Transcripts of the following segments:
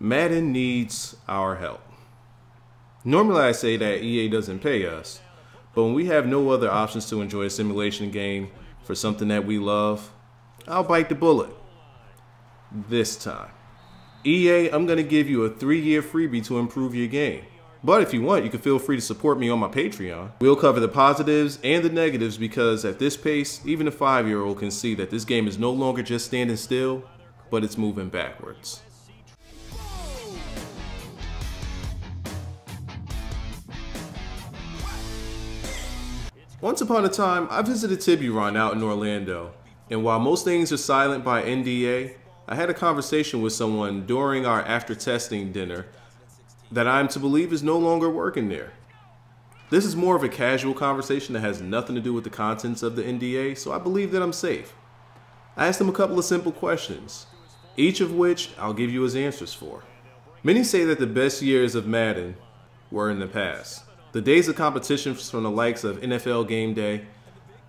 Madden needs our help. Normally I say that EA doesn't pay us, but when we have no other options to enjoy a simulation game for something that we love, I'll bite the bullet. This time. EA, I'm going to give you a 3-year freebie to improve your game. But if you want, you can feel free to support me on my Patreon. We'll cover the positives and the negatives because at this pace, even a 5-year-old can see that this game is no longer just standing still, but it's moving backwards. Once upon a time, I visited Tiburon out in Orlando, and while most things are silent by NDA, I had a conversation with someone during our after-testing dinner that I'm to believe is no longer working there. This is more of a casual conversation that has nothing to do with the contents of the NDA, so I believe that I'm safe. I asked him a couple of simple questions, each of which I'll give you his answers for. Many say that the best years of Madden were in the past. The days of competition from the likes of NFL Game Day,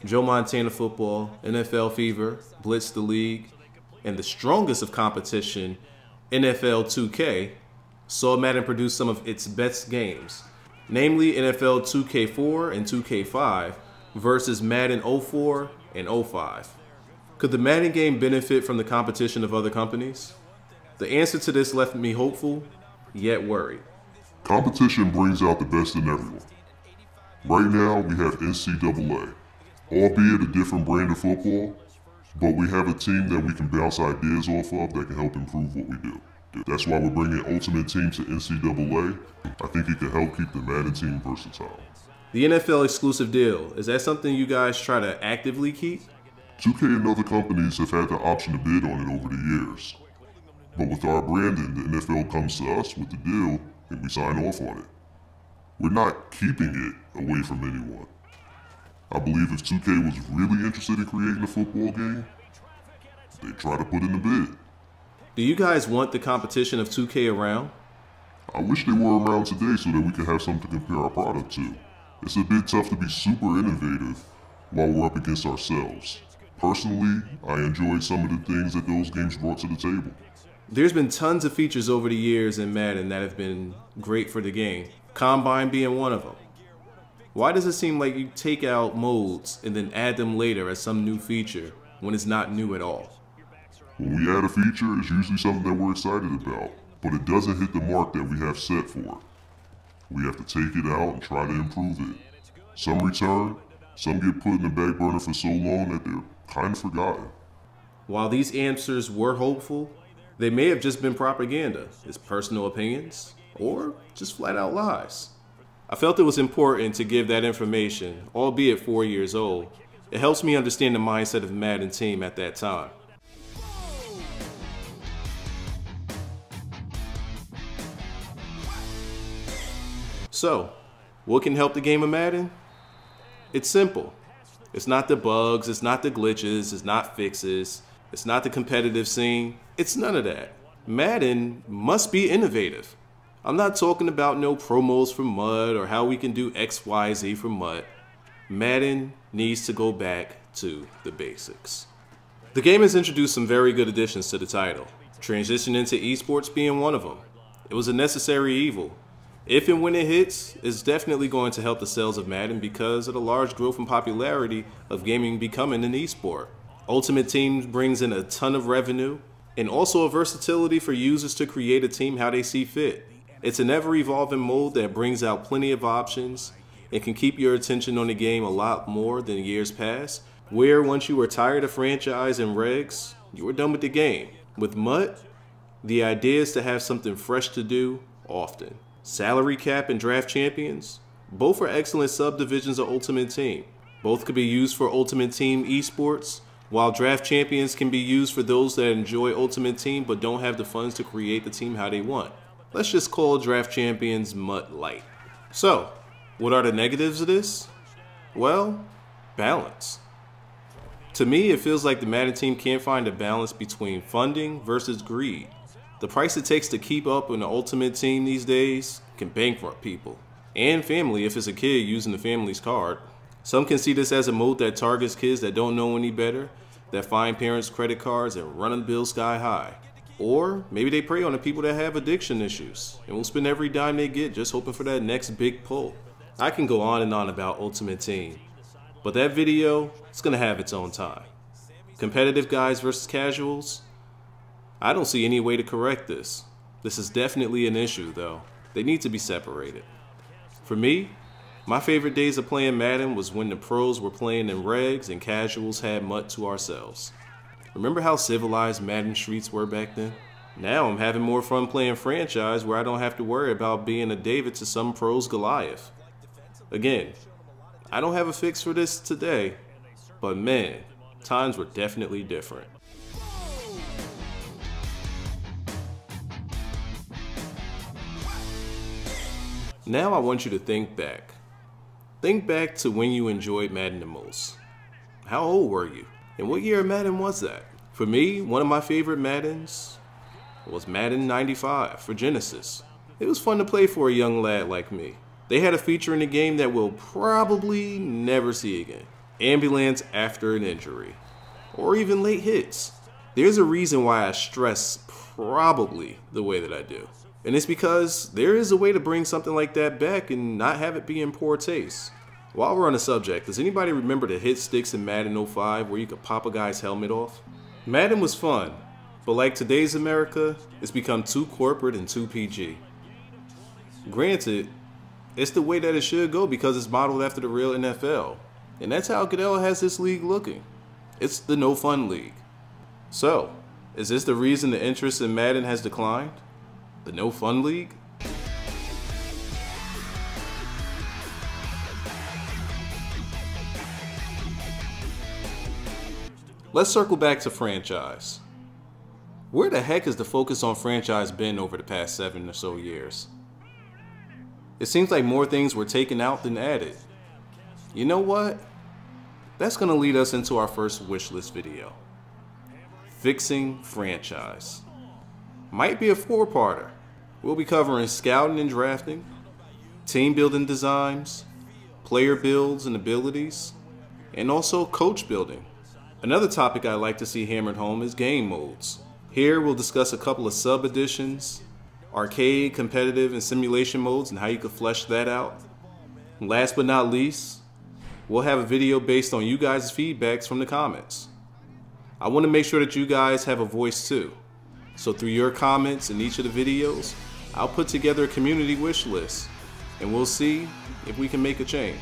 Joe Montana Football, NFL Fever, Blitz the League, and the strongest of competition, NFL 2K, saw Madden produce some of its best games, namely NFL 2K4 and 2K5 versus Madden 04 and 05. Could the Madden game benefit from the competition of other companies? The answer to this left me hopeful, yet worried. Competition brings out the best in everyone. Right now, we have NCAA, albeit a different brand of football, but we have a team that we can bounce ideas off of that can help improve what we do. That's why we're bringing Ultimate Team to NCAA. I think it can help keep the Madden team versatile. The NFL exclusive deal, is that something you guys try to actively keep? 2K and other companies have had the option to bid on it over the years. But with our branding, the NFL comes to us with the deal and we sign off on it. We're not keeping it away from anyone. I believe if 2K was really interested in creating a football game, they'd try to put in the bid. Do you guys want the competition of 2K around? I wish they were around today so that we could have something to compare our product to. It's a bit tough to be super innovative while we're up against ourselves. Personally, I enjoyed some of the things that those games brought to the table. There's been tons of features over the years in Madden that have been great for the game, Combine being one of them. Why does it seem like you take out modes and then add them later as some new feature when it's not new at all? When we add a feature, it's usually something that we're excited about, but it doesn't hit the mark that we have set for it. We have to take it out and try to improve it. Some return, some get put in the back burner for so long that they're kind of forgotten. While these answers were hopeful, they may have just been propaganda, it's personal opinions, or just flat out lies. I felt it was important to give that information, albeit 4 years old. It helps me understand the mindset of the Madden team at that time. So, what can help the game of Madden? It's simple. It's not the bugs, it's not the glitches, it's not fixes, it's not the competitive scene, it's none of that. Madden must be innovative. I'm not talking about no promos for MUD or how we can do XYZ for MUD. Madden needs to go back to the basics. The game has introduced some very good additions to the title, transition into esports being one of them. It was a necessary evil. If and when it hits, it's definitely going to help the sales of Madden because of the large growth and popularity of gaming becoming an esport. Ultimate Team brings in a ton of revenue and also a versatility for users to create a team how they see fit. It's an ever-evolving mode that brings out plenty of options and can keep your attention on the game a lot more than years past, where once you were tired of franchise and regs, you were done with the game. With MUD, the idea is to have something fresh to do often. Salary Cap and Draft Champions, both are excellent subdivisions of Ultimate Team. Both could be used for Ultimate Team esports, while Draft Champions can be used for those that enjoy Ultimate Team but don't have the funds to create the team how they want. Let's just call Draft Champions MUD Light. So, what are the negatives of this? Well, balance. To me, it feels like the Madden team can't find a balance between funding versus greed. The price it takes to keep up in the Ultimate Team these days can bankrupt people. And family if it's a kid using the family's card. Some can see this as a mode that targets kids that don't know any better, that find parents' credit cards and run the bill sky high. Or maybe they prey on the people that have addiction issues and will spend every dime they get just hoping for that next big pull. I can go on and on about Ultimate Team, but that video is going to have its own time. Competitive guys versus casuals? I don't see any way to correct this. This is definitely an issue though. They need to be separated. For me, my favorite days of playing Madden was when the pros were playing in regs and casuals had MUT to ourselves. Remember how civilized Madden streets were back then? Now I'm having more fun playing franchise where I don't have to worry about being a David to some pro's Goliath. Again, I don't have a fix for this today, but man, times were definitely different. Now I want you to think back. Think back to when you enjoyed Madden the most. How old were you? And what year of Madden was that? For me, one of my favorite Maddens was Madden 95 for Genesis. It was fun to play for a young lad like me. They had a feature in the game that we'll probably never see again. Ambulance after an injury. Or even late hits. There's a reason why I stress probably the way that I do. And it's because there is a way to bring something like that back and not have it be in poor taste. While we're on the subject, does anybody remember the hit sticks in Madden 05 where you could pop a guy's helmet off? Madden was fun, but like today's America, it's become too corporate and too PG. Granted, it's the way that it should go because it's modeled after the real NFL. And that's how Goodell has this league looking. It's the no fun league. So, is this the reason the interest in Madden has declined? The no fun league? Let's circle back to franchise. Where the heck has the focus on franchise been over the past 7 or so years? It seems like more things were taken out than added. You know what? That's going to lead us into our first wish list video. Fixing franchise. Might be a 4-parter. We'll be covering scouting and drafting, team building designs, player builds and abilities, and also coach building. Another topic I like to see hammered home is game modes. Here we'll discuss a couple of sub editions, arcade, competitive, and simulation modes and how you could flesh that out. And last but not least, we'll have a video based on you guys' feedbacks from the comments. I want to make sure that you guys have a voice too. So through your comments in each of the videos, I'll put together a community wish list and we'll see if we can make a change.